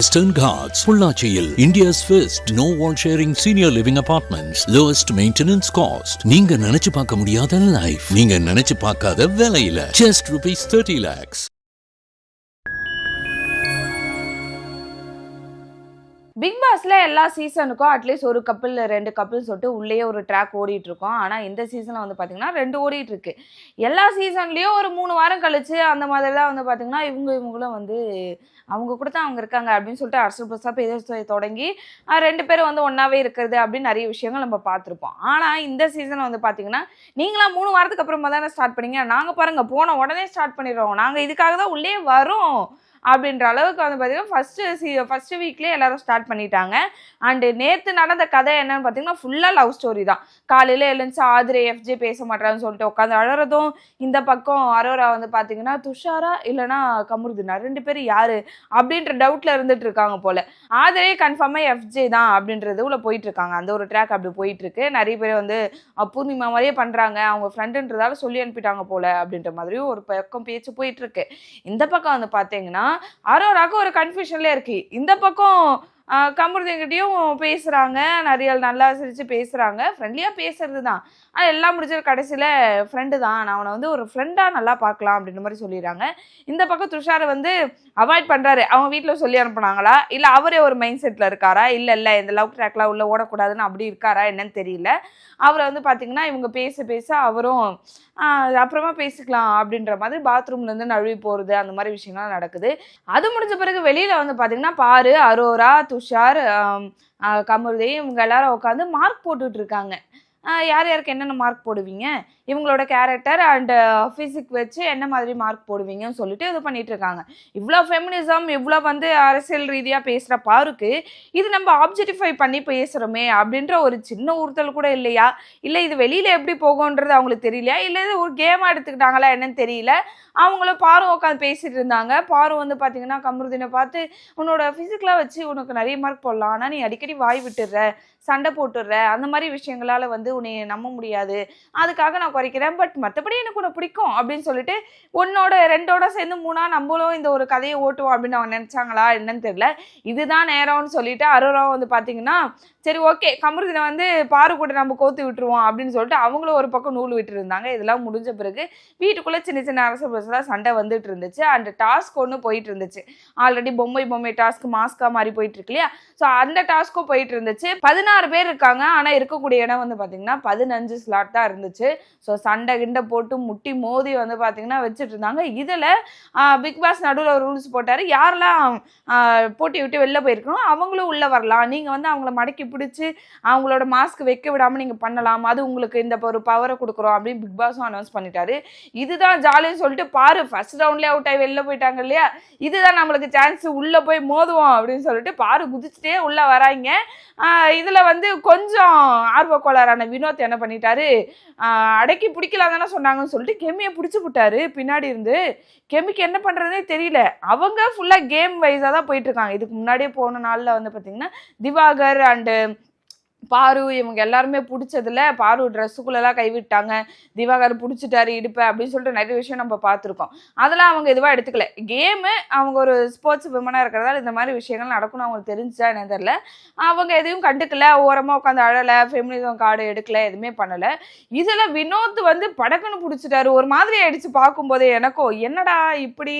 Western Ghats, Pullachiyil, India's first no wall sharing senior living apartments, lowest maintenance cost. நீங்க நினைச்சு பார்க்க முடியாத life, நீங்க நினைச்சு பார்க்காத விலையில, just rupees 30 lakhs. பிக் பாஸ்ல எல்லா சீசனுக்கும் அட்லீஸ்ட் ஒரு கப்பிள் 2 கப்பிள் சொல்லிட்டு உள்ளே ஒரு ட்ராக் ஓடிட்டு இருக்கோம். ஆனால் இந்த சீசனில் வந்து பார்த்தீங்கன்னா 2 ஓடிட்டு இருக்கு. எல்லா சீசன்லேயும் ஒரு 3 வாரம் கழிச்சு அந்த மாதிரி தான் வந்து பார்த்தீங்கன்னா இவங்களும் வந்து அவங்க கூட தான் அவங்க இருக்காங்க அப்படின்னு சொல்லிட்டு அரசு பஸ்ஸாக பேச தொடங்கி 2 பேரும் வந்து ஒன்றாவே இருக்கிறது அப்படின்னு நிறைய விஷயங்கள் நம்ம பார்த்துருப்போம். ஆனால் இந்த சீசன் வந்து பார்த்தீங்கன்னா நீங்களாம் 3 வாரத்துக்கு அப்புறமா தானே ஸ்டார்ட் பண்ணீங்க, நாங்கள் பாருங்கள் போன உடனே ஸ்டார்ட் பண்ணிடுறோம், நாங்கள் இதுக்காக தான் உள்ளே வரோம் அப்படின்ற அளவுக்கு வந்து பார்த்தீங்கன்னா ஃபர்ஸ்ட் வீக்லேயே எல்லாரும் ஸ்டார்ட் பண்ணிட்டாங்க. அண்டு நேற்று நடந்த கதை என்னன்னு பார்த்தீங்கன்னா ஃபுல்லாக லவ் ஸ்டோரி தான். காலையில் எழுந்துச்சு ஆதிரை எஃப்ஜே பேச மாட்டான்னு சொல்லிட்டு உட்காந்து அழறதும், இந்த பக்கம் அரோரா வந்து பார்த்தீங்கன்னா துஷாரா இல்லைனா கமருதினா 2 பேரும் யாரு அப்படின்ற டவுட்டில் இருந்துட்டு இருக்காங்க போல. ஆதிரே கன்ஃபார்மாக எஃப்ஜே தான் அப்படின்றது உள்ள போயிட்டு இருக்காங்க. அந்த ஒரு ட்ராக் அப்படி போயிட்டு இருக்கு. நிறைய பேர் வந்து பூர்ணிமா மாதிரியே பண்ணுறாங்க, அவங்க ஃப்ரெண்டுன்றதால சொல்லி அனுப்பிட்டாங்க போல அப்படின்ற மாதிரியும் ஒரு பக்கம் பேச்சு போயிட்டு இருக்கு. இந்த பக்கம் வந்து பார்த்தீங்கன்னா அரோராக்கு ஒரு கன்ஃபியூஷன்ல இருக்கு. இந்த பக்கம் கமருதின்கிட்டையும் பேசுறாங்க, நிறைய நல்லா சிரிச்சு பேசுறாங்க, ஃப்ரெண்ட்லியா பேசுறது தான். ஆனால் எல்லாம் முடிஞ்ச கடைசியில் ஃப்ரெண்டு தான், நான் அவனை வந்து ஒரு ஃப்ரெண்டாக நல்லா பார்க்கலாம் அப்படின்ற மாதிரி சொல்லிடுறாங்க. இந்த பக்கம் துஷாரை வந்து அவாய்ட் பண்ணுறாரு. அவங்க வீட்டில் சொல்லி அனுப்புனாங்களா இல்லை அவரே ஒரு மைண்ட் செட்டில் இருக்காரா, இல்லை இந்த லவ் ட்ராக்லாம் உள்ளே ஓடக்கூடாதுன்னு அப்படி இருக்காரா என்னன்னு தெரியல. அவரை வந்து பார்த்தீங்கன்னா இவங்க பேச அவரும் அப்புறமா பேசிக்கலாம் அப்படின்ற மாதிரி பாத்ரூம்லேருந்து நழுவி போகிறது அந்த மாதிரி விஷயங்கள்லாம் நடக்குது. அது முடிஞ்ச பிறகு வெளியில் வந்து பார்த்தீங்கன்னா பாரு, அரோரா, துஷார், கமருதி இவங்க எல்லாரும் உட்காந்து மார்க் போட்டுட்டு இருக்காங்க. யார் யாருக்கு என்னென்ன மார்க் போடுவீங்க, இவங்களோட கேரக்டர் அண்ட் ஃபிசிக் வச்சு என்ன மாதிரி மார்க் போடுவீங்கன்னு சொல்லிட்டு இது பண்ணிட்டு இருக்காங்க. இவ்வளோ ஃபெமினிசம், இவ்வளோ வந்து அரசியல் ரீதியாக பேசுகிற பாருக்கு இது நம்ம ஆப்ஜெக்டிஃபை பண்ணி பேசுகிறோமே அப்படின்ற ஒரு சின்ன உறுத்தல் கூட இல்லையா? இல்லை இது வெளியில் எப்படி போகும்ன்றது அவங்களுக்கு தெரியலையா? இல்லை இது ஒரு கேமாக எடுத்துக்கிட்டாங்களா என்னன்னு தெரியல. அவங்களும் பாரும் உட்காந்து பேசிட்டு இருந்தாங்க. பாரும் வந்து பார்த்தீங்கன்னா கமருதினை பார்த்து உன்னோட ஃபிசிக்லாம் வச்சு உனக்கு நிறைய மார்க் போடலாம், ஆனால் நீ அடிக்கடி வாய் விட்டுடுற, சண்டை போட்டுடுற, அந்த மாதிரி விஷயங்களால் வந்து உன்னை நம்ப முடியாது, அதுக்காக நான் குறைக்கிறேன், பட் மற்றபடி எனக்கு உன்னை பிடிக்கும் அப்படின்னு சொல்லிட்டு 1ஓட 2ஓட சேர்ந்து 3ஆ நம்மளும் இந்த ஒரு கதையை ஓட்டுவோம் அப்படின்னு அவங்க நினச்சாங்களா என்னன்னு தெரியல. இதுதான் நேரம்னு சொல்லிட்டு அரோராவும் வந்து பார்த்தீங்கன்னா சரி ஓகே கமருதினை வந்து பாரு கூட நம்ம கோத்து விட்டுருவோம் அப்படின்னு சொல்லிட்டு அவங்களும் ஒரு பக்கம் நூல் விட்டு இருந்தாங்க. இதெல்லாம் முடிஞ்ச பிறகு வீட்டுக்குள்ளே சின்ன சின்ன அரசு பஸ்ஸெலாம் சண்டை வந்துட்டு இருந்துச்சு. அந்த டாஸ்க் ஒன்று போயிட்டு இருந்துச்சு. ஆல்ரெடி பொம்மை டாஸ்க் மாஸ்கா மாதிரி போயிட்டு இருக்கு இல்லையா, ஸோ அந்த டாஸ்க்கும் போயிட்டு இருந்துச்சு. 16 பேர் இருக்காங்க, ஆனால் இருக்கக்கூடிய இடம் வந்து பார்த்தீங்கன்னா 15 ஸ்லாட் தான் இருந்துச்சு. ஸோ சண்டை கிண்டை போட்டு முட்டி மோதி வந்து பார்த்தீங்கன்னா வச்சுட்டு இருந்தாங்க. இதில் பிக் பாஸ் நடுவில் ஒரு ரூல்ஸ் போட்டார், யாரெல்லாம் போட்டி விட்டு வெளில போயிருக்கணும் அவங்களும் உள்ளே வரலாம், நீங்கள் வந்து அவங்கள மடக்கி பிடிச்சி அவங்களோட மாஸ்க் வைக்க விடாமல் நீங்கள் பண்ணலாம், அது உங்களுக்கு இந்த ஒரு பவரை கொடுக்குறோம் அப்படின்னு பிக் பாஸும் அனௌன்ஸ் பண்ணிட்டாரு. இதுதான் ஜாலின்னு சொல்லிட்டு பாரு ஃபர்ஸ்ட் ரவுண்ட்லேயே அவுட் ஆகி வெளில போயிட்டாங்க இல்லையா, இதுதான் நம்மளுக்கு சான்ஸ் உள்ளே போய் மோதுவோம் அப்படின்னு சொல்லிட்டு பாரு குதிச்சுட்டே உள்ளே வராங்க. இதில் வந்து கொஞ்சம் ஆர்வக்கோளாறான வினோத் என்ன பண்ணிட்டாரு, அடக்கி பிடிக்கலாம் தானே சொன்னாங்கன்னு சொல்லிட்டு கெமியை பிடிச்சி விட்டாரு பின்னாடி இருந்து. கெமிக்கு என்ன பண்ணுறதுனே தெரியல. அவங்க ஃபுல்லாக கேம் வைஸாக தான் போயிட்டு இருக்காங்க. இதுக்கு முன்னாடியே போன நாளில் வந்து பார்த்தீங்கன்னா திவாகர் அண்டு பாரு இவங்க எல்லாருமே பிடிச்சதுல பாரு ட்ரெஸ்ஸுக்குள்ளெல்லாம் கைவிட்டாங்க, திவாகர் பிடிச்சிட்டாரு இடுப்பை அப்படின்னு சொல்லிட்டு நிறைய விஷயம் நம்ம பார்த்துருக்கோம். அதெல்லாம் அவங்க இதுவாக எடுத்துக்கல. கேமு அவங்க ஒரு ஸ்போர்ட்ஸ் விமனாக இருக்கிறதால இந்த மாதிரி விஷயங்கள் நடக்கணும் அவங்களுக்கு தெரிஞ்சா என்ன தெரியல. அவங்க எதையும் கண்டுக்கல, ஓரமாக உட்காந்து அழலை, ஃபெமினிசம் கார்டு எடுக்கல, எதுவுமே பண்ணலை. இதில் வினோத் வந்து படக்குன்னு பிடிச்சிட்டாரு. ஒரு மாதிரி ஆயிடுச்சு பார்க்கும்போதே எனக்கும், என்னடா இப்படி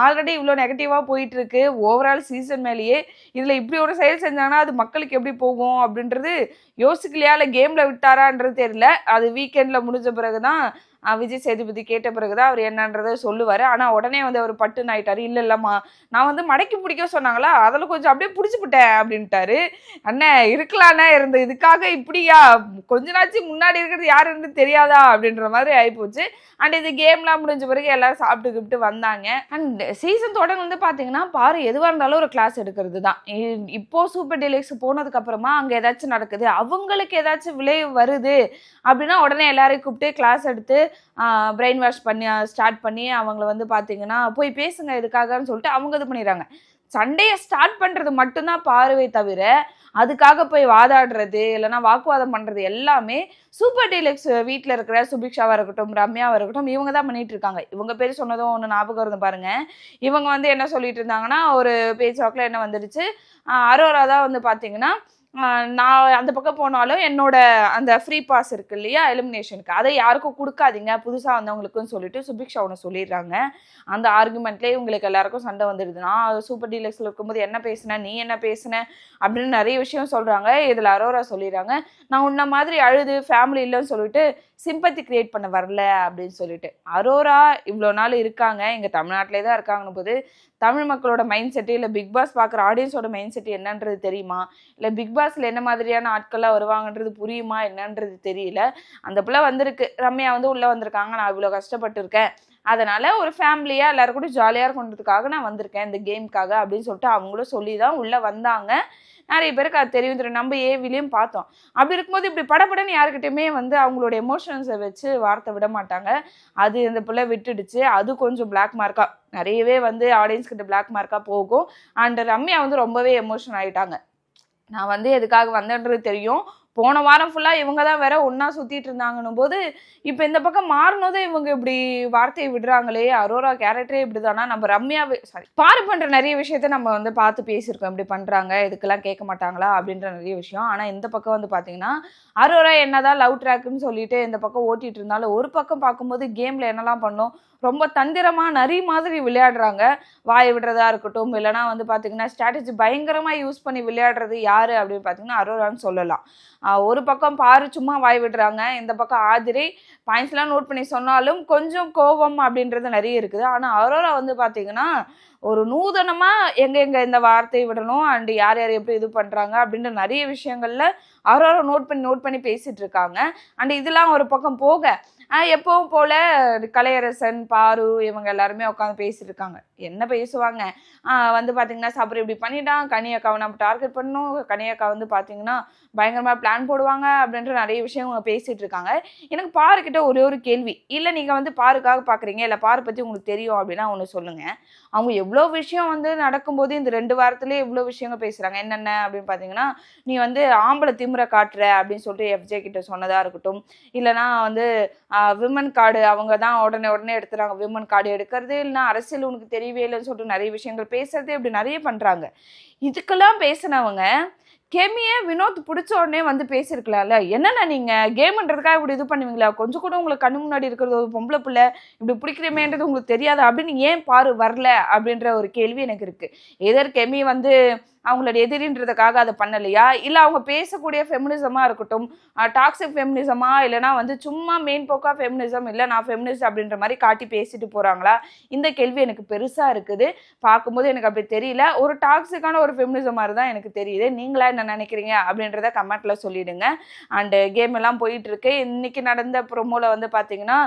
ஆல்ரெடி இவ்வளோ நெகட்டிவாக போயிட்டு இருக்கு ஓவரால் சீசன் மேலேயே, இதில் இப்படி ஒரு செயல் செஞ்சாங்கன்னா அது மக்களுக்கு எப்படி போகும் அப்படின்றது யோசிக்கலையா இல்லை கேமில் விட்டாரான்றது தெரியல. அது வீக்கெண்டில் முடிஞ்ச பிறகு தான் விஜய் சேதுபதி கேட்ட பிறகுதான் அவர் என்னன்றதை சொல்லுவார். ஆனால் உடனே வந்து அவர் பட்டுன்னு ஆயிட்டாரு, இல்லைம்மா நான் வந்து மடக்கி பிடிக்க சொன்னாங்களா அதில் கொஞ்சம் அப்படியே பிடிச்சிப்பிட்டேன் அப்படின்ட்டாரு. அண்ணன் இருக்கலாண்ணே இருந்து இதுக்காக இப்படியா கொஞ்ச நாச்சு முன்னாடி இருக்கிறது யாருன்னு தெரியாதா அப்படின்ற மாதிரி ஆகிப்போச்சு. அண்ட் இது கேம்லாம் முடிஞ்ச பிறகு எல்லாரும் சாப்பிட்டு வந்தாங்க. அண்ட் சீசன் தொடர்ந்து வந்து பார்த்தீங்கன்னா பாரு எதுவாக இருந்தாலும் ஒரு கிளாஸ் எடுக்கிறது தான். இப்போது சூப்பர் டீலக்ஸ் போனதுக்கப்புறமா அங்கே ஏதாச்சும் நடக்குது, அவங்களுக்கு ஏதாச்சும் விளைவு வருது அப்படின்னா உடனே எல்லாரையும் கூப்பிட்டு கிளாஸ் எடுத்து பிரெயின் வாஷ் பண்ணி ஸ்டார்ட் பண்ணி அவங்கள வந்து பார்த்தீங்கன்னா போய் பேசுங்க இதுக்காகன்னு சொல்லிட்டு அவங்க இது பண்ணிடுறாங்க. சண்டையை ஸ்டார்ட் பண்றது மட்டும்தான் பாருவே தவிர அதுக்காக போய் வாதாடுறது இல்லைன்னா வாக்குவாதம் பண்றது எல்லாமே சூப்பர் டீலக்ஸ் வீட்டில் இருக்கிற சுபிக்ஷாவா இருக்கட்டும், ரம்யாவா இருக்கட்டும், இவங்க தான் பண்ணிட்டு இருக்காங்க. இவங்க பேர் சொன்னதும் ஒன்று ஞாபகம் இருந்து பாருங்க. இவங்க வந்து என்ன சொல்லிட்டு இருந்தாங்கன்னா, ஒரு பேஜ் வாக்கில் என்ன வந்துடுச்சு, அரோரா தான் வந்து பார்த்தீங்கன்னா நான் அந்த பக்கம் போனாலும் என்னோட அந்த ஃப்ரீ பாஸ் இருக்கு இல்லையா எலிமினேஷனுக்கு, அதை யாருக்கும் கொடுக்காதீங்க புதுசாக வந்தவங்களுக்குன்னு சொல்லிட்டு சுபிக்ஷா ஒன்று சொல்லிடுறாங்க. அந்த ஆர்குமெண்ட்லேயே இவங்களுக்கு எல்லாருக்கும் சண்டை வந்துடுதுன்னா, சூப்பர் டீலக்ஸில் இருக்கும்போது என்ன பேசுன, நீ என்ன பேசுன அப்படின்னு நிறைய விஷயம் சொல்கிறாங்க. இதில் அரோரா சொல்லிடுறாங்க, நான் உன்ன மாதிரி அழுது ஃபேமிலி இல்லைன்னு சொல்லிட்டு சிம்பத்தி கிரியேட் பண்ண வரல அப்படின்னு சொல்லிட்டு. அரோரா இவ்வளோ நாள் இருக்காங்க, இங்கே தமிழ்நாட்டிலே தான் இருக்காங்கன்னு போது தமிழ் மக்களோட மைண்ட் செட்டு இல்லை பிக் பாஸ் பார்க்குற ஆடியன்ஸோட மைண்ட் செட்டு என்னன்றது தெரியுமா, இல்லை பிக் பாஸில் என்ன மாதிரியான ஆட்கள்லாம் வருவாங்கன்றது புரியுமா என்னன்றது தெரியல. அந்த பிள்ளை வந்திருக்கு, ரம்யா வந்து உள்ளே வந்திருக்காங்க, நான் இவ்வளோ கஷ்டப்பட்டுருக்கேன், அதனால ஒரு ஃபேமிலியாக எல்லாரும் கூட ஜாலியாக இருக்கணுன்றதுக்காக நான் வந்திருக்கேன் இந்த கேமுக்காக அப்படின்னு சொல்லிட்டு அவங்களும் சொல்லி தான் உள்ளே வந்தாங்க. நிறைய பேருக்கு அது தெரியும், நம்ம ஏவிலையும் பார்த்தோம். அப்படி இருக்கும்போது இப்படி படப்படன்னு யாருக்கிட்டையுமே வந்து அவங்களோட எமோஷன்ஸை வச்சு வார்த்தை விட மாட்டாங்க. அது இந்த பிள்ளை விட்டுடுச்சு. அது கொஞ்சம் பிளாக் மார்க்காக நிறையவே வந்து ஆடியன்ஸ் கிட்ட பிளாக் மார்க்காக போகும். அண்ட் ரம்யா வந்து ரொம்பவே எமோஷன் ஆகிட்டாங்க. நான் வந்து எதுக்காக வந்தேன்றது தெரியும், போன வாரம் ஃபுல்லாக இவங்க தான் வேற ஒன்றா சுற்றிட்டு இருந்தாங்கன்னும் போது இப்போ இந்த பக்கம் மாறினதும் இவங்க இப்படி வார்த்தையை விடுறாங்களே, அரோரா கேரக்டரே இப்படி தானா, நம்ம ரம்யாவே பாரு பண்ணுற நிறைய விஷயத்த நம்ம வந்து பார்த்து பேசியிருக்கோம், இப்படி பண்ணுறாங்க இதுக்கெல்லாம் கேட்க மாட்டாங்களா அப்படின்ற நிறைய விஷயம். ஆனால் இந்த பக்கம் வந்து பார்த்தீங்கன்னா அரோரா என்னதான் லவ் ட்ராக்குன்னு சொல்லிட்டு இந்த பக்கம் ஓட்டிகிட்டு இருந்தாலும் ஒரு பக்கம் பார்க்கும்போது கேமில் என்னெல்லாம் பண்ணோம், ரொம்ப தந்திரமாக நரி மாதிரி விளையாடுறாங்க. வாயை விடுறதா இருக்கட்டும், இல்லைனா வந்து பார்த்தீங்கன்னா ஸ்ட்ராட்டஜி பயங்கரமாக யூஸ் பண்ணி விளையாடுறது யார் அப்படின்னு பார்த்தீங்கன்னா அரோரான்னு சொல்லலாம். ஒரு பக்கம் பாரு சும்மா வாய் விடுறாங்க, இந்த பக்கம் ஆதிரை பாயிண்ட்ஸ்லாம் நோட் பண்ணி சொன்னாலும் கொஞ்சம் கோபம் அப்படின்றது நிறைய இருக்குது. ஆனால் அரோரா வந்து பார்த்தீங்கன்னா ஒரு நூதனமாக எங்கே இந்த வார்த்தையை விடணும் அண்ட் யார் யார் எப்படி இது பண்ணுறாங்க அப்படின்ற நிறைய விஷயங்களில் அரோரா நோட் பண்ணி பேசிகிட்டு இருக்காங்க. அண்ட் இதெல்லாம் ஒரு பக்கம் போக எப்பவும் போல் கலையரசன், பாரு இவங்க எல்லாருமே உட்காந்து பேசிட்டு இருக்காங்க. என்ன பேசுவாங்க, வந்து பார்த்தீங்கன்னா சபரி இப்படி பண்ணிட்டான், கனியக்காவை நம்ம டார்கெட் பண்ணணும், கனியக்கா வந்து பார்த்தீங்கன்னா பயங்கரமாக பிளான் போடுவாங்க அப்படின்ற நிறைய விஷயம் அவங்க பேசிகிட்டு இருக்காங்க. எனக்கு பாருக்கிட்ட ஒரே ஒரு கேள்வி, இல்லை நீங்கள் வந்து பாருக்காக பார்க்குறீங்க, இல்லை பாரு பற்றி உங்களுக்கு தெரியும் அப்படின்னா ஒன்று சொல்லுங்கள். அவங்க எவ்வளோ விஷயம் வந்து நடக்கும்போது இந்த 2 வாரத்துலேயே எவ்வளோ விஷயங்கள் பேசுகிறாங்க. என்னென்ன அப்படின்னு பார்த்தீங்கன்னா, நீ வந்து ஆம்பளை திமிரை காட்டுற அப்படின்னு சொல்லிட்டு எஃப்ஜே கிட்ட சொன்னதாக இருக்கட்டும், இல்லைனா வந்து விமன் கார்டு அவங்க தான் உடனே எடுத்துறாங்க, விமன் கார்டு எடுக்கிறது, இல்லைனா அரசியல் உனக்கு தெரியவே இல்லைன்னு சொல்லிட்டு நிறைய விஷயங்கள் பேசுறது, இப்படி நிறைய பண்ணுறாங்க. இதுக்கெல்லாம் பேசினவங்க கெமியை வினோத் பிடிச்ச உடனே வந்து பேசியிருக்கலாம்ல, என்னென்ன நீங்கள் கேம்ன்றதுக்காக இப்படி இது பண்ணுவீங்களா, கொஞ்சம் கூட உங்களுக்கு கண்ணு முன்னாடி இருக்கிறது ஒரு பொம்பளை பிள்ளை இப்படி பிடிக்கிறமேன்றது உங்களுக்கு தெரியாது அப்படின்னு ஏன் பாரு வரல அப்படின்ற ஒரு கேள்வி எனக்கு இருக்குது. எதர் கெமி வந்து அவங்களோட எதிரின்றதுக்காக அதை பண்ணலையா, இல்லை அவங்க பேசக்கூடிய ஃபெமினிசமாக இருக்கட்டும், டாக்ஸிக் ஃபெமினிசமா, இல்லைனா வந்து சும்மா மெயின் போக்கா ஃபெமினிசம், இல்லை நான் ஃபெமினிஸ்ட் அப்படின்ற மாதிரி காட்டி பேசிட்டு போகிறாங்களா, இந்த கேள்வி எனக்கு பெருசாக இருக்குது. பார்க்கும்போது எனக்கு அப்படி தெரியல, ஒரு டாக்ஸிக்கான ஒரு ஃபெமினிசம் மாதிரி தான் எனக்கு தெரியுது. நீங்களா என்ன நினைக்கிறீங்க அப்படின்றத கமெண்ட்ல சொல்லிடுங்க. அண்டு கேம் எல்லாம் போயிட்டு இருக்கு. இன்னைக்கு நடந்த ப்ரோமோல வந்து பார்த்தீங்கன்னா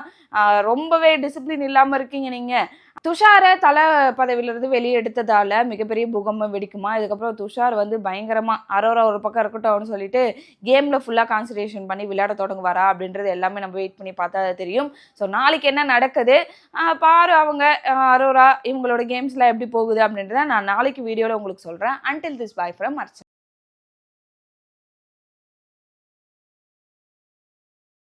ரொம்பவே டிசிப்ளின் இல்லாமல் இருக்கீங்க நீங்கள். துஷாரை தலை பதவியிலிருந்து வெளியே எடுத்ததால மிகப்பெரிய பூகம்பம் வெடிக்குமா, இதுக்கப்புறம் துஷார் வந்து பயங்கரமாக அரோரா ஒரு பக்கம் இருக்கட்டும்னு சொல்லிட்டு கேமில் ஃபுல்லாக கான்சன்ட்ரேஷன் பண்ணி விளையாட தொடங்குவாரா அப்படின்றது எல்லாமே நம்ம வெயிட் பண்ணி பார்த்தா தெரியும். ஸோ நாளைக்கு என்ன நடக்குது, பாரு அவங்க அரோரா இவங்களோட கேம்ஸ்லாம் எப்படி போகுது அப்படின்றத நான் நாளைக்கு வீடியோவில் உங்களுக்கு சொல்கிறேன். Until this bye from Archana.